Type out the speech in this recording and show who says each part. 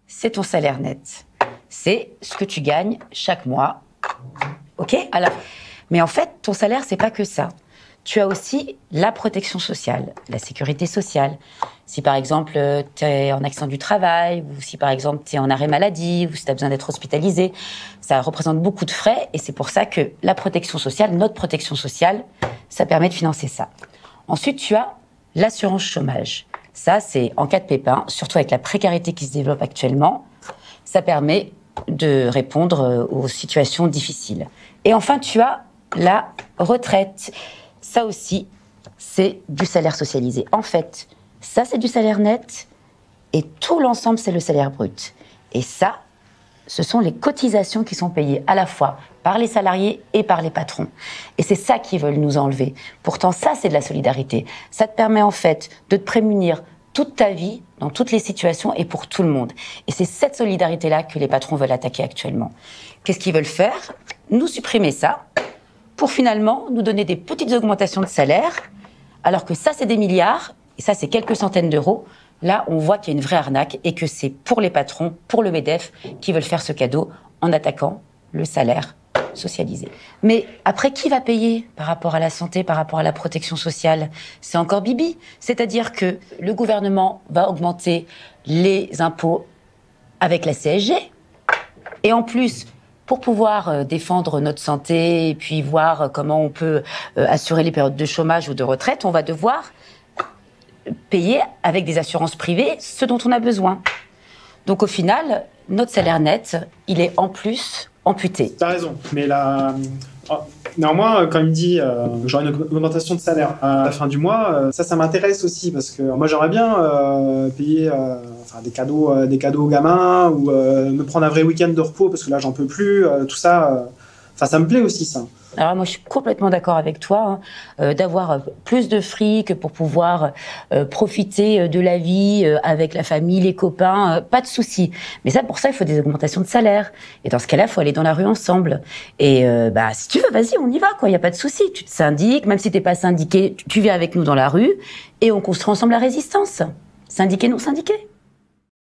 Speaker 1: c'est ton salaire net. C'est ce que tu gagnes chaque mois. OK? Alors, mais en fait, ton salaire, c'est pas que ça. Tu as aussi la protection sociale, la sécurité sociale. Si par exemple, tu es en accident du travail, ou si par exemple, tu es en arrêt maladie, ou si tu as besoin d'être hospitalisé, ça représente beaucoup de frais. Et c'est pour ça que la protection sociale, notre protection sociale, ça permet de financer ça. Ensuite, tu as l'assurance chômage. Ça, c'est en cas de pépin, surtout avec la précarité qui se développe actuellement, ça permet de répondre aux situations difficiles. Et enfin, tu as la retraite. Ça aussi, c'est du salaire socialisé. En fait, ça, c'est du salaire net et tout l'ensemble, c'est le salaire brut. Et ça, ce sont les cotisations qui sont payées à la fois par les salariés et par les patrons. Et c'est ça qu'ils veulent nous enlever. Pourtant, ça, c'est de la solidarité. Ça te permet en fait de te prémunir toute ta vie, dans toutes les situations et pour tout le monde. Et c'est cette solidarité-là que les patrons veulent attaquer actuellement. Qu'est-ce qu'ils veulent faire? Nous supprimer ça pour finalement nous donner des petites augmentations de salaire, alors que ça, c'est des milliards, et ça, c'est quelques centaines d'euros. Là, on voit qu'il y a une vraie arnaque et que c'est pour les patrons, pour le MEDEF, qui veulent faire ce cadeau en attaquant le salaire socialisé. Mais après, qui va payer par rapport à la santé, par rapport à la protection sociale? C'est encore Bibi. C'est-à-dire que le gouvernement va augmenter les impôts avec la CSG. Et en plus, pour pouvoir défendre notre santé et puis voir comment on peut assurer les périodes de chômage ou de retraite, on va devoir payer avec des assurances privées ce dont on a besoin. Donc au final, notre salaire net, il est en plus amputé.
Speaker 2: T'as raison, mais là, néanmoins, quand il me dit j'aurai une augmentation de salaire à la fin du mois, ça m'intéresse aussi parce que moi j'aimerais bien payer des cadeaux aux gamins ou me prendre un vrai week-end de repos parce que là j'en peux plus, tout ça, ça me plaît aussi ça.
Speaker 1: Alors moi je suis complètement d'accord avec toi, d'avoir plus de fric pour pouvoir profiter de la vie avec la famille, les copains, pas de souci. Mais ça, pour ça, il faut des augmentations de salaire. Et dans ce cas-là, il faut aller dans la rue ensemble. Et si tu veux, vas-y, on y va, quoi. Il y a pas de souci. Tu te syndiques, même si t'es pas syndiqué, tu viens avec nous dans la rue et on construit ensemble la résistance. Syndiqué, non syndiqué.